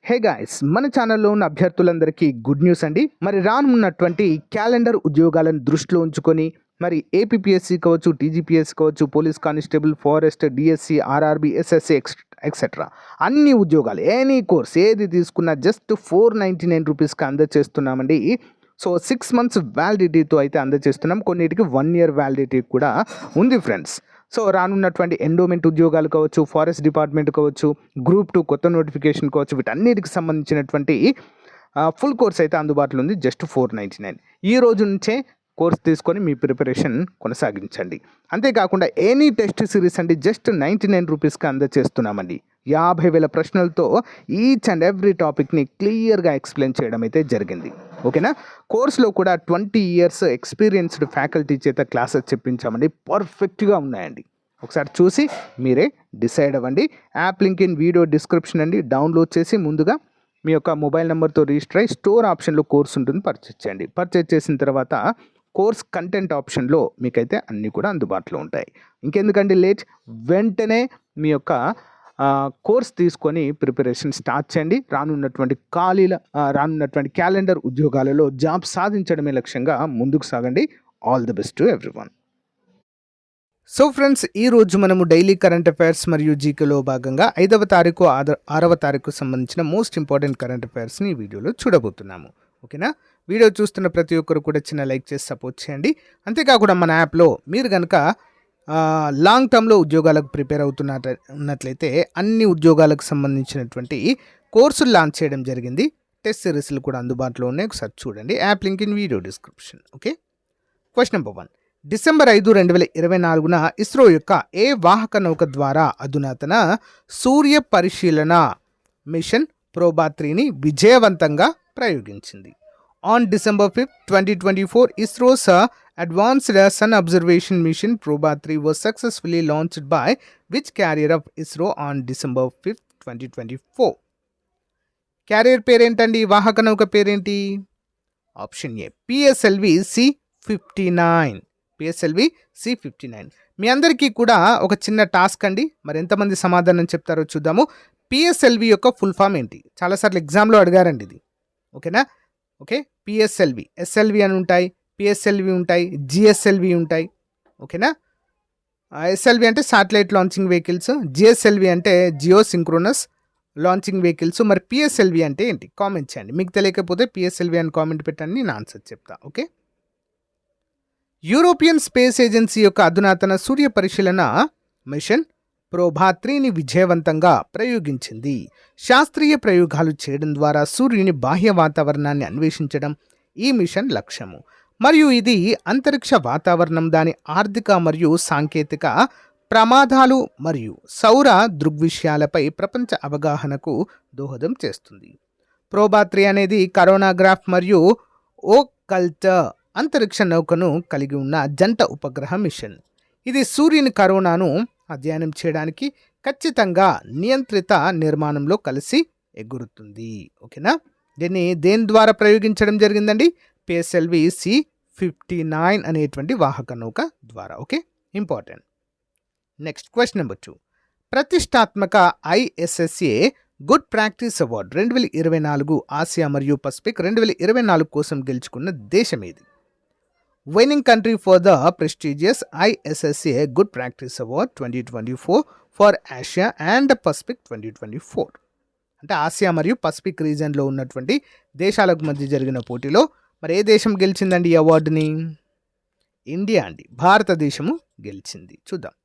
Hey guys, మన ఛానల్లో ఉన్న అభ్యర్థులందరికీ గుడ్ న్యూస్ అండి. మరి రానున్నటువంటి క్యాలెండర్ ఉద్యోగాలను దృష్టిలో ఉంచుకొని మరి ఏపీపీఎస్సీ కావచ్చు, టీజీపీఎస్సీ కావచ్చు, police constable, forest, DSC, RRB, SSC etcetera అన్ని ఉద్యోగాలు ఎనీ కోర్స్ ఏది తీసుకున్నా జస్ట్ 499 రూపీస్కి అందజేస్తున్నామండి. సో 6 మంత్స్ వ్యాలిడిటీతో అయితే అందజేస్తున్నాం. కొన్నిటికి 1 ఇయర్ వ్యాలిడిటీ కూడా ఉంది ఫ్రెండ్స్. సో రానున్నటువంటి ఎండోమెంట్ ఉద్యోగాలు కావచ్చు, ఫారెస్ట్ డిపార్ట్మెంట్ కావచ్చు, గ్రూప్ 2 కొత్త నోటిఫికేషన్ కావచ్చు, వీటన్నిటికి సంబంధించినటువంటి ఫుల్ కోర్స్ అయితే అందుబాటులో ఉంది. జస్ట్ 499. ఈ రోజు నుంచే కోర్స్ తీసుకొని మీ ప్రిపరేషన్ కొనసాగించండి. అంతేకాకుండా ఎనీ టెస్ట్ సిరీస్ అండి జస్ట్ 99 రూపీస్కి అందజేస్తున్నామండి. 50,000 ప్రశ్నలతో ఈచ్ అండ్ ఎవ్రీ టాపిక్ని క్లియర్గా ఎక్స్ప్లెయిన్ చేయడం అయితే జరిగింది. ఓకేనా. కోర్సులో కూడా 20 ఇయర్స్ ఎక్స్పీరియన్స్డ్ ఫ్యాకల్టీ చేత క్లాసెస్ చెప్పించామండి. పర్ఫెక్ట్గా ఉన్నాయండి. ఒకసారి చూసి మీరే డిసైడ్ అవ్వండి. App link in video description అండి. డౌన్లోడ్ చేసి ముందుగా మీ యొక్క మొబైల్ నెంబర్తో రిజిస్టర్ అయ్యి స్టోర్ ఆప్షన్లో కోర్స్ ఉంటుంది, పర్చేజ్ చేయండి. పర్చేజ్ చేసిన తర్వాత కోర్స్ కంటెంట్ ఆప్షన్లో మీకైతే అన్నీ కూడా అందుబాటులో ఉంటాయి. ఇంకెందుకండి లేట్, వెంటనే మీ యొక్క కోర్స్ తీసుకొని ప్రిపరేషన్ స్టార్ట్ చేయండి. రానున్నటువంటి క్యాలెండర్ ఉద్యోగాలలో జాబ్ సాధించడమే లక్ష్యంగా ముందుకు సాగండి. All the best to everyone. So friends, ఈరోజు మనము డైలీ కరెంట్ అఫైర్స్ మరియు జీకేలో భాగంగా 5వ తారీఖు 6వ తారీఖు సంబంధించిన మోస్ట్ ఇంపార్టెంట్ కరెంట్ అఫైర్స్ని ఈ వీడియోలో చూడబోతున్నాము. ఓకేనా. వీడియో చూస్తున్న ప్రతి ఒక్కరు కూడా చిన్న లైక్ చేసి సపోర్ట్ చేయండి. అంతేకాకుండా మన యాప్లో మీరు కనుక లాంగ్ టర్మ్లో ఉద్యోగాలకు ప్రిపేర్ ఉన్నట్లయితే అన్ని ఉద్యోగాలకు సంబంధించినటువంటి కోర్సులు లాంచ్ చేయడం జరిగింది. టెస్ట్ సిరీస్లు కూడా అందుబాటులో ఉన్నాయి. ఒకసారి చూడండి. App link in video description. Okay. Question number 1. December 5, 2024 ISRO యొక్క ఏ వాహక నౌక ద్వారా అధునాతన సూర్య పరిశీలన మిషన్ ప్రోబా-3ని విజయవంతంగా ప్రయోగించింది? On December 5, 2024, ISRO's Advanced Sun Observation Mission Proba-3 was successfully launched by which carrier of ISRO on December 5, 2024? Carrier పేరేంటండి? వాహక నౌక పేరేంటి? Option A PSLV C-59. PSLV C-59. మీ అందరికీ కూడా ఒక చిన్న టాస్క్ అండి. మరి ఎంతమంది సమాధానం చెప్తారో చూద్దాము. పిఎస్ఎల్వి యొక్క ఫుల్ ఫామ్ ఏంటి? చాలాసార్లు ఎగ్జామ్లో అడిగారండి ఇది. ఓకేనా. ఓకే. పిఎస్ఎల్వి, ఎస్ఎల్వి అని ఉంటాయి, పిఎస్ఎల్వి ఉంటాయి, జిఎస్ఎల్వి ఉంటాయి. ఓకేనా. ఎస్ఎల్వి అంటే శాటిలైట్ లాంచింగ్ వెహికల్స్, జిఎస్ఎల్వి అంటే జియో సింక్రోనస్ లాంచింగ్ వెహికల్స్. మరి పిఎస్ఎల్వి అంటే ఏంటి? కామెంట్ చేయండి. మీకు తెలియకపోతే పిఎస్ఎల్వి అని కామెంట్ పెట్టండి, నేను ఆన్సర్ చెప్తా. ఓకే. యూరోపియన్ స్పేస్ ఏజెన్సీ యొక్క అధునాతన సూర్య పరిశీలన మిషన్ ప్రోబా-3ని విజయవంతంగా ప్రయోగించింది. శాస్త్రీయ ప్రయోగాలు చేయడం ద్వారా సూర్యుని బాహ్య వాతావరణాన్ని అన్వేషించడం ఈ మిషన్ లక్ష్యము. మరియు ఇది అంతరిక్ష వాతావరణం, దాని ఆర్థిక మరియు సాంకేతిక ప్రమాదాలు మరియు సౌర దృగ్విషయాలపై ప్రపంచ అవగాహనకు దోహదం చేస్తుంది. ప్రోబా-3 అనేది కరోనాగ్రాఫ్ మరియు ఓకల్ట్ అంతరిక్ష నౌకను కలిగి ఉన్న జంట ఉపగ్రహ మిషన్. ఇది సూర్యుని కరోనాను అధ్యయనం చేయడానికి ఖచ్చితంగా నియంత్రిత నిర్మాణంలో కలిసి ఎగురుతుంది. ఓకేనా. దీన్ని దేని ద్వారా ప్రయోగించడం జరిగిందండి? పిఎస్ఎల్వి C-59 అనేటువంటి వాహక నౌక ద్వారా. Okay. Important. Next question number 2. ప్రతిష్టాత్మక ISSA good practice award 2024 Asia మరియు పసిఫిక్ 2024 కోసం గెలుచుకున్న దేశం ఏది? Winning country for the prestigious ISSA Good Practice Award 2024 for Asia and Pacific 2024. అంటే ఆసియా మరియు పసిఫిక్ రీజియన్లో ఉన్నటువంటి దేశాలకు మధ్య జరిగిన పోటీలో మరి ఏ దేశం గెలిచిందండి ఈ అవార్డుని? ఇండియా అండి, భారతదేశము గెలిచింది. చూద్దాం.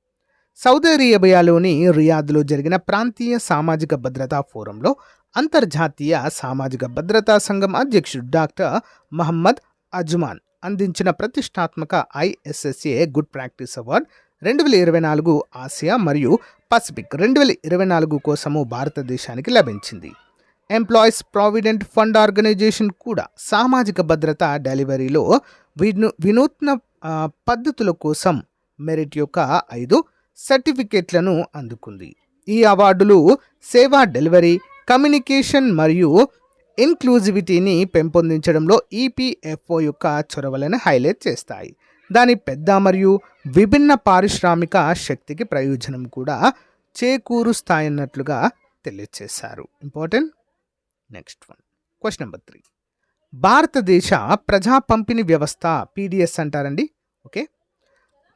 సౌదీ అరేబియాలోని రియాద్లో జరిగిన ప్రాంతీయ సామాజిక భద్రతా ఫోరంలో అంతర్జాతీయ సామాజిక భద్రతా సంఘం అధ్యక్షుడు డాక్టర్ మహమ్మద్ అజ్మాన్ అందించిన ప్రతిష్టాత్మక ISSA good practice award 2024 Asia మరియు పసిఫిక్ 2024 కోసము భారతదేశానికి లభించింది. ఎంప్లాయీస్ ప్రావిడెంట్ ఫండ్ ఆర్గనైజేషన్ కూడా సామాజిక భద్రత డెలివరీలో వినూత్న పద్ధతుల కోసం మెరిట్ యొక్క 5 సర్టిఫికేట్లను అందుకుంది. ఈ అవార్డులు సేవా డెలివరీ, కమ్యూనికేషన్ మరియు ఇన్క్లూజివిటీని పెంపొందించడంలో EPFO యొక్క చొరవలను హైలైట్ చేస్తాయి. దాని పెద్ద మరియు విభిన్న పారిశ్రామిక శక్తికి ప్రయోజనం కూడా చేకూరుస్తాయన్నట్లుగా తెలియజేశారు. Important. Next one, question number 3. భారతదేశ ప్రజా పంపిణీ వ్యవస్థ పీడిఎస్ అంటారండి. ఓకే,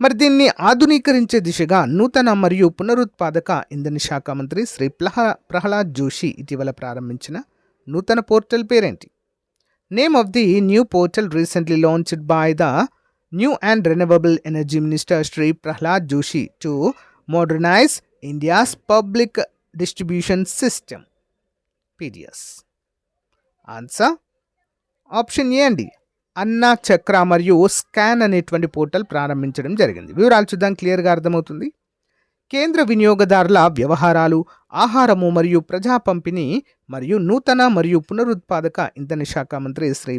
మరి దీన్ని ఆధునీకరించే దిశగా నూతన మరియు పునరుత్పాదక ఇంధన శాఖ మంత్రి శ్రీ ప్రహ్లాద్ జోషి ఇటీవల ప్రారంభించిన నూతన పోర్టల్ పేరేంటి? Name of the new portal recently launched by the new and renewable energy minister Shri Pralhad Joshi to modernize India's public distribution system PDS. Answer option A అండి, అన్నా చక్ర మరియు స్కాన్ అనేటువంటి పోర్టల్ ప్రారంభించడం జరిగింది. వివరాలు చూద్దాం, క్లియర్గా అర్థమవుతుంది. కేంద్ర వినియోగదారుల వ్యవహారాలు, ఆహారము మరియు ప్రజా పంపిణీ మరియు నూతన మరియు పునరుత్పాదక ఇంధన శాఖ మంత్రి శ్రీ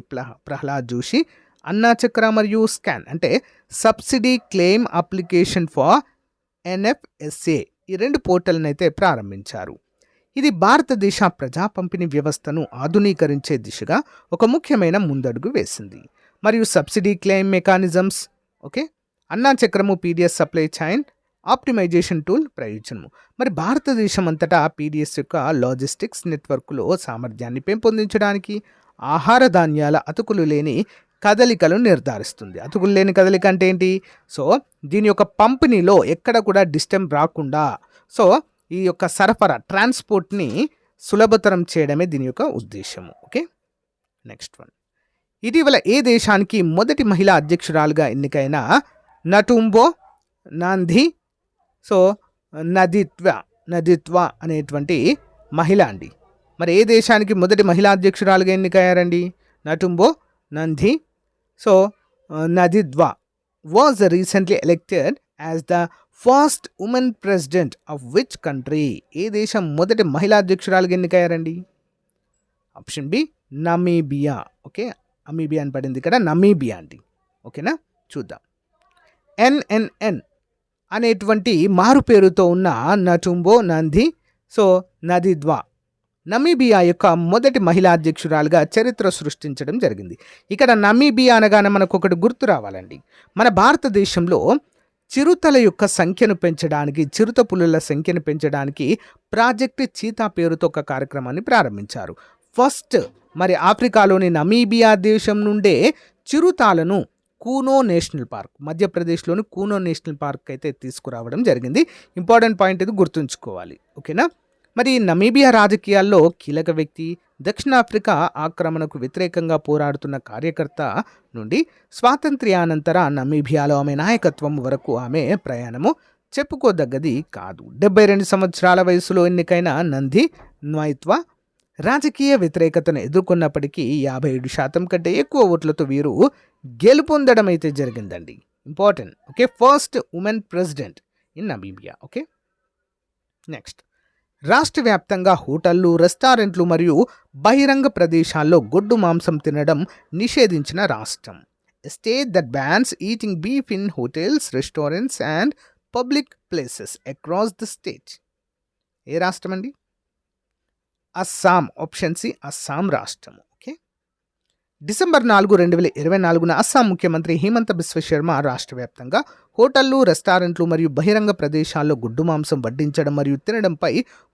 ప్రహ్లాద్ జోషి అన్నా చక్ర మరియు స్కాన్ అంటే subsidy claim application for NFSA ఈ 2 పోర్టల్ని అయితే ప్రారంభించారు. ఇది భారతదేశ ప్రజా పంపిణీ వ్యవస్థను ఆధునీకరించే దిశగా ఒక ముఖ్యమైన ముందడుగు వేసింది. మరియు subsidy claim mechanisms, okay, Anna చక్రము PDS supply chain optimization tool ప్రయోజనము. మరి భారతదేశం అంతటా పీడిఎస్ యొక్క లాజిస్టిక్స్ నెట్వర్క్లో సామర్థ్యాన్ని పెంపొందించడానికి ఆహార ధాన్యాల అతుకులు లేని కదలికలు నిర్ధారిస్తుంది. అతుకులు లేని కదలిక అంటే ఏంటి? సో దీని యొక్క పంపిణీలో ఎక్కడ కూడా డిస్టర్బ్ రాకుండా సో ఈ యొక్క సరఫరా ట్రాన్స్పోర్ట్ని సులభతరం చేయడమే దీని యొక్క ఉద్దేశము. Okay, next one. ఇటీవల ఏ దేశానికి మొదటి మహిళా అధ్యక్షురాలుగా ఎన్నికైన నటుంబో నాంధీ సో నదిత్వ అనేటువంటి మహిళ అండి. మరి ఏ దేశానికి మొదటి మహిళా అధ్యక్షురాలుగా ఎన్నికయ్యారండి? Netumbo Nandi so Ndaitwah was recently elected as the first woman president of which country? ఏ దేశం మొదటి మహిళా అధ్యక్షురాలుగా ఎన్నికయ్యారండి? Option B Namibia. ఓకే, అమీబియా అని పడింది ఇక్కడ, నమీబియా అండి. ఓకేనా, చూద్దాం. ఎన్ఎన్ఎన్ అనేటువంటి మారు పేరుతో ఉన్న నటుంబో నంది సో నదిద్వా నమీబియా యొక్క మొదటి మహిళా అధ్యక్షురాలుగా చరిత్ర సృష్టించడం జరిగింది. ఇక్కడ నమీబియా అనగానే మనకు ఒకటి గుర్తు రావాలండి. మన భారతదేశంలో చిరుతల యొక్క సంఖ్యను పెంచడానికి, చిరుత పులుల సంఖ్యను పెంచడానికి ప్రాజెక్ట్ చీతా పేరుతో ఒక కార్యక్రమాన్ని ప్రారంభించారు. ఫస్ట్ మరి ఆఫ్రికాలోని నమీబియా దేశం నుండే చిరుతాలను కూనో నేషనల్ పార్క్, మధ్యప్రదేశ్లోని కూనో నేషనల్ పార్క్ అయితే తీసుకురావడం జరిగింది. ఇంపార్టెంట్ పాయింట్ ఇది గుర్తుంచుకోవాలి. ఓకేనా, మరి నమీబియా రాజకీయాల్లో కీలక వ్యక్తి, దక్షిణాఫ్రికా ఆక్రమణకు వ్యతిరేకంగా పోరాడుతున్న కార్యకర్త నుండి స్వాతంత్ర్యానంతర నమీబియాలో ఆమె నాయకత్వం వరకు ఆమె ప్రయాణము చెప్పుకోదగ్గది కాదు. 72 సంవత్సరాల వయసులో ఎన్నికైన నంది నైత్వా రాజకీయ వ్యతిరేకతను ఎదుర్కొన్నప్పటికీ 57% కంటే ఎక్కువ ఓట్లతో వీరు గెలుపొందడం అయితే జరిగిందండి. Important. Okay, first woman president in Namibia. Okay, next. రాష్ట్ర వ్యాప్తంగా హోటళ్లు, రెస్టారెంట్లు మరియు బహిరంగ ప్రదేశాల్లో గొడ్డు మాంసం తినడం నిషేధించిన రాష్ట్రం. State that bans eating beef in hotels, restaurants and public places across the state. ఏ రాష్ట్రం అండి? అస్సాం. ఆప్షన్ సి, అస్సాం రాష్ట్రం. ఓకే, డిసెంబర్ 4, 2024 అస్సాం ముఖ్యమంత్రి హిమంత బిశ్వ శర్మ రాష్ట్ర వ్యాప్తంగా హోటళ్లు, రెస్టారెంట్లు మరియు బహిరంగ ప్రదేశాల్లో గుడ్డు మాంసం వడ్డించడం మరియు తినడంపై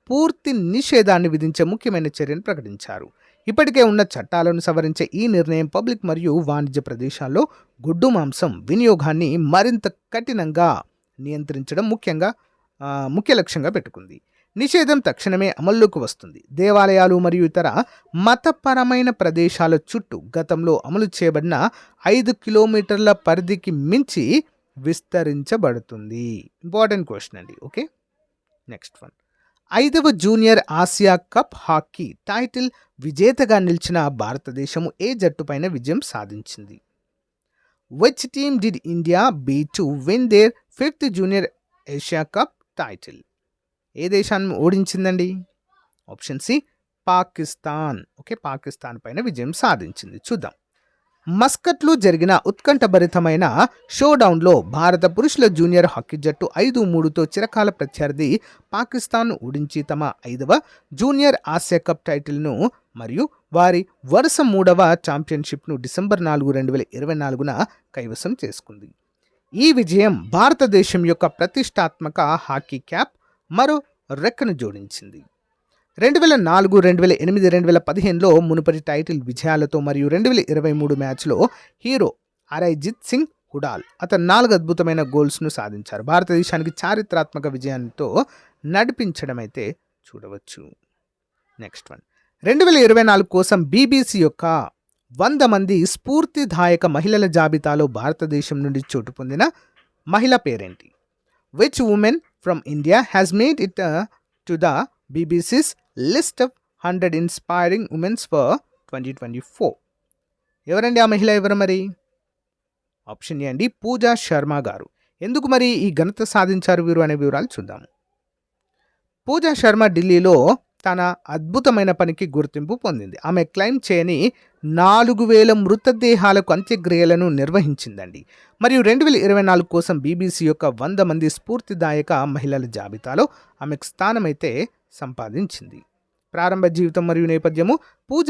పూర్తి నిషేధాన్ని విధించే ముఖ్యమైన చర్యను ప్రకటించారు. ఇప్పటికే ఉన్న చట్టాలను సవరించే ఈ నిర్ణయం పబ్లిక్ మరియు వాణిజ్య ప్రదేశాల్లో గుడ్డు మాంసం వినియోగాన్ని మరింత కఠినంగా నియంత్రించడం ముఖ్య లక్ష్యంగా పెట్టుకుంది. నిషేధం తక్షణమే అమల్లోకి వస్తుంది. దేవాలయాలు మరియు ఇతర మతపరమైన ప్రదేశాల చుట్టూ గతంలో అమలు చేయబడిన 5 కిలోమీటర్ల పరిధికి మించి విస్తరించబడుతుంది. ఇంపార్టెంట్ క్వశ్చన్ అండి. Okay, next one. 5వ junior Asia cup hockey title విజేతగా నిలిచిన భారతదేశము ఏ జట్టుపైన విజయం సాధించింది? Which team did India beat to win their 5th junior Asia cup title? ఏ దేశాన్ని ఓడించిందండి? Option C, Pakistan. Okay, Pakistan పైన విజయం సాధించింది. చూద్దాం. మస్కట్లో జరిగిన ఉత్కంఠభరితమైన షోడౌన్లో భారత పురుషుల జూనియర్ హాకీ జట్టు 5-3తో చిరకాల ప్రత్యర్థి పాకిస్తాన్ ఓడించి తమ 5వ జూనియర్ ఆసియా కప్ టైటిల్ను మరియు వారి వరుస 3వ ఛాంపియన్షిప్ను డిసెంబర్ 4, 2024 కైవసం చేసుకుంది. ఈ విజయం భారతదేశం యొక్క ప్రతిష్టాత్మక హాకీ క్యాప్ మరో రెక్కను జోడించింది. 2004, 2008, 2015లో మునుపటి టైటిల్ విజయాలతో మరియు 2023 మ్యాచ్లో హీరో అరైజిత్ సింగ్ హుడాల్ అతను 4 అద్భుతమైన గోల్స్ను సాధించారు. భారతదేశానికి చారిత్రాత్మక విజయంతో నడిపించడం అయితే చూడవచ్చు. నెక్స్ట్ వన్ 2024 కోసం బీబీసీ యొక్క 100 మంది స్ఫూర్తిదాయక మహిళల జాబితాలో భారతదేశం నుండి చోటు పొందిన మహిళ పేరేంటి? Which women from India has made it to the బీబీసీస్ list of 100 inspiring women's for 2024? ఎవరండి ఆ మహిళ? ఎవరు మరి? ఆప్షన్ ఏ అండి, పూజా శర్మ గారు. ఎందుకు మరి ఈ ఘనత సాధించారు వీరు అనే వివరాలు చూద్దాము. పూజా శర్మ ఢిల్లీలో తన అద్భుతమైన పనికి గుర్తింపు పొందింది. ఆమె క్లెయిమ్ చేయని 4000 మృతదేహాలకు అంత్యక్రియలను నిర్వహించిందండి. మరియు 2024 కోసం బీబీసీ యొక్క 100 మంది స్ఫూర్తిదాయక మహిళల జాబితాలో ఆమెకు స్థానం అయితే సంపాదించింది. ప్రారంభ జీవితం మరియు నేపథ్యము. పూజ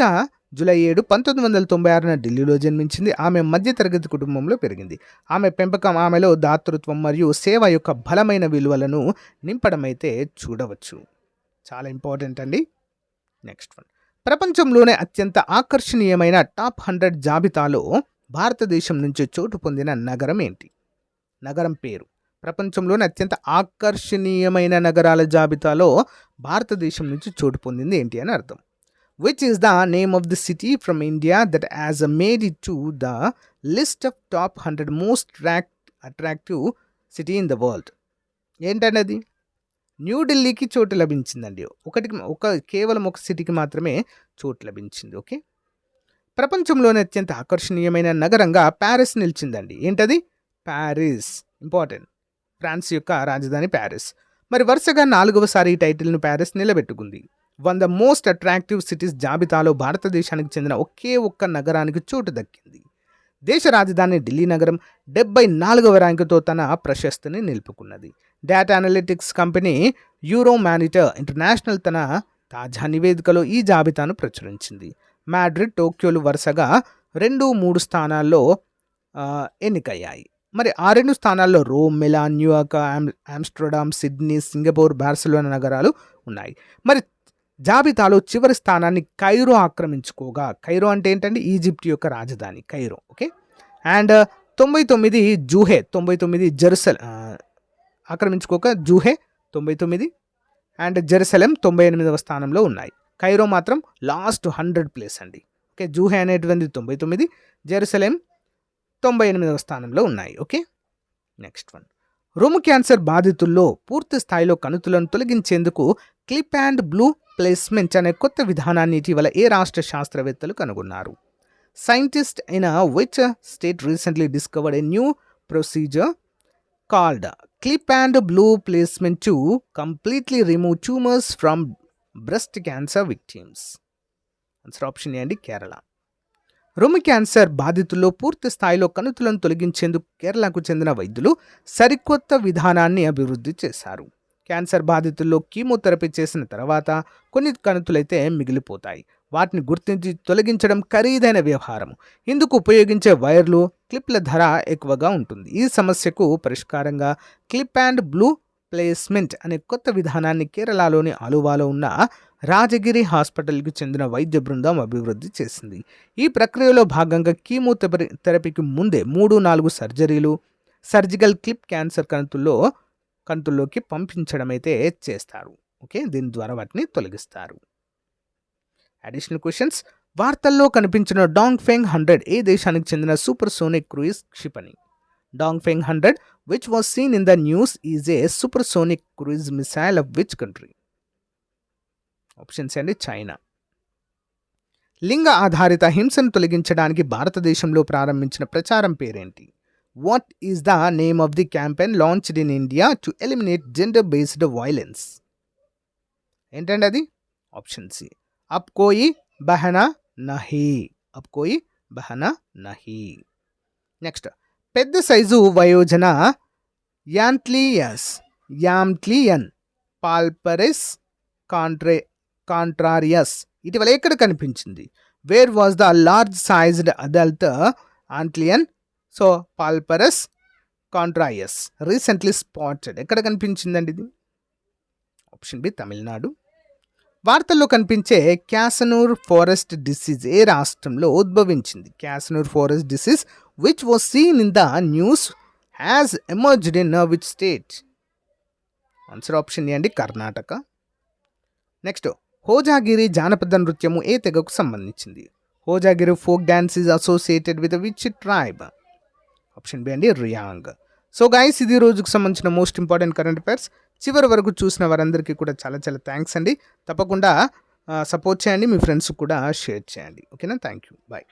జూలై 7, 1996 ఢిల్లీలో జన్మించింది. ఆమె మధ్యతరగతి కుటుంబంలో పెరిగింది. ఆమె పెంపకం ఆమెలో దాతృత్వం మరియు సేవ యొక్క బలమైన విలువలను నింపడం అయితే చూడవచ్చు. చాలా ఇంపార్టెంట్ అండి. నెక్స్ట్ వన్ ప్రపంచంలోనే అత్యంత ఆకర్షణీయమైన టాప్ 100 జాబితాలో భారతదేశం నుంచి చోటు పొందిన నగరం ఏంటి? నగరం పేరు. ప్రపంచంలోనే అత్యంత ఆకర్షణీయమైన నగరాల జాబితాలో భారతదేశం నుంచి చోటు పొందింది ఏంటి అని అర్థం. Which is the name of the city from India that has made it to the list of top 100 most attractive city in the world? ఏంటన్నది? న్యూఢిల్లీకి చోటు లభించిందండి. కేవలం ఒక సిటీకి మాత్రమే చోటు లభించింది. ఓకే, ప్రపంచంలోనే అత్యంత ఆకర్షణీయమైన నగరంగా ప్యారిస్ నిలిచిందండి. ఏంటది? ప్యారిస్. ఇంపార్టెంట్. ఫ్రాన్స్ యొక్క రాజధాని ప్యారిస్. మరి వరుసగా 4వసారి ఈ టైటిల్ను ప్యారిస్ నిలబెట్టుకుంది. 100 మోస్ట్ అట్రాక్టివ్ సిటీస్ జాబితాలో భారతదేశానికి చెందిన ఒకే ఒక్క నగరానికి చోటు దక్కింది. దేశ రాజధాని ఢిల్లీ నగరం 74వ ర్యాంకుతో తన ప్రశస్తిని నిలుపుకున్నది. డేటా అనలిటిక్స్ కంపెనీ యూరోమానిటర్ ఇంటర్నేషనల్ తన తాజా నివేదికలో ఈ జాబితాను ప్రచురించింది. మాడ్రిడ్, టోక్యోలు వరుసగా 2, 3 స్థానాల్లో ఎన్నికయ్యాయి. మరి ఆ 2 స్థానాల్లో Rome, Milan, New York, Amsterdam, Sydney, Singapore, Barcelona నగరాలు ఉన్నాయి. మరి జాబితాలో చివరి స్థానాన్ని కైరో ఆక్రమించుకోగా, కైరో అంటే ఏంటంటే ఈజిప్ట్ యొక్క రాజధాని కైరో. ఓకే, అండ్ 99 జూహే, 99 ఆక్రమించుకోక జూహే 99 అండ్ జెరూసలేం 98వ స్థానంలో ఉన్నాయి. కైరో మాత్రం లాస్ట్ 100 ప్లేస్ అండి. ఓకే, జూహే అనేటువంటిది 99, జెరూసలేం 98వ స్థానంలో ఉన్నాయి. ఓకే, నెక్స్ట్ వన్ రొమ్ము క్యాన్సర్ బాధితుల్లో పూర్తి స్థాయిలో కణుతులను తొలగించేందుకు క్లిప్ అండ్ బ్లూ ప్లేస్మెంట్ అనే కొత్త విధానాన్ని ఇటీవల ఏ రాష్ట్ర శాస్త్రవేత్తలు కనుగొన్నారు? Scientist in which state recently discovered a new procedure called clip and blue placement to completely remove tumours from breast cancer victims? Answer option A అండి, కేరళ. రొమ్ము క్యాన్సర్ బాధితుల్లో పూర్తి స్థాయిలో కణుతులను తొలగించేందుకు కేరళకు చెందిన వైద్యులు సరికొత్త విధానాన్ని అభివృద్ధి చేశారు. క్యాన్సర్ బాధితుల్లో కీమోథెరపీ చేసిన తర్వాత కొన్ని కణుతులైతే మిగిలిపోతాయి. వాటిని గుర్తించి తొలగించడం ఖరీదైన వ్యవహారం. ఇందుకు ఉపయోగించే వైర్లు, క్లిప్ల ధర ఎక్కువగా ఉంటుంది. ఈ సమస్యకు పరిష్కారంగా క్లిప్ అండ్ బ్లూ ప్లేస్మెంట్ అనే కొత్త విధానాన్ని కేరళలోని ఆలువాలో ఉన్న రాజగిరి హాస్పిటల్కి చెందిన వైద్య బృందం అభివృద్ధి చేసింది. ఈ ప్రక్రియలో భాగంగా కీమోథెరపీకి ముందే 3-4 సర్జరీలు, సర్జికల్ క్లిప్ క్యాన్సర్ కణుతుల్లోకి పంపించడం అయితే చేస్తారు. ఓకే, దీని ద్వారా వాటిని తొలగిస్తారు. Additional questions. వార్తల్లో కనిపించిన డాంగ్ఫెంగ్ 100 ఏ దేశానికి చెందిన సూపర్ సోనిక్ క్రూయిజ్ క్షిపణి? Dongfeng 100 which was seen in the news is a supersonic cruise missile of which country? Options అండి, చైనా. లింగ ఆధారిత హింసను తొలగించడానికి భారతదేశంలో ప్రారంభించిన ప్రచారం పేరేంటి? What is the name of the campaign launched in India to eliminate gender based violence? ఏంటండి అది? ఆప్షన్ సి, అబ్ కోయి బహనా నహీ. అబ్ కోయి బహనా నహీ. నెక్స్ట్, పెద్ద సైజు వయోజన యాంట్లియన్ పాల్పరెస్ కాంట్రారియస్ ఇటీవల ఎక్కడ కనిపించింది? Where was the large sized adult antlion palparus contrarius recently spotted? ఎక్కడ కనిపించిందండి ఇది? Option B, Tamil Nadu. వార్తల్లో కనిపించే క్యాసనూర్ ఫారెస్ట్ డిసీజ్ ఏ రాష్ట్రంలో ఉద్భవించింది? Kyasanur forest disease which was seen in the news has emerged in which state? Answer option A అండి, Karnataka. Next, Hojagiri జానపద నృత్యము ఏ తెగకు సంబంధించింది? Hojagiri folk dance is associated with which tribe? Option B అండి, రియాంగ్. సో గైస్, ఇది రోజుకు సంబంధించిన మోస్ట్ ఇంపార్టెంట్ కరెంట్ అఫైర్స్. చివరి వరకు చూసిన వారందరికీ కూడా చాలా చాలా థ్యాంక్స్ అండి. తప్పకుండా సపోర్ట్ చేయండి, మీ ఫ్రెండ్స్ కూడా షేర్ చేయండి. ఓకేనా? Thank you, bye.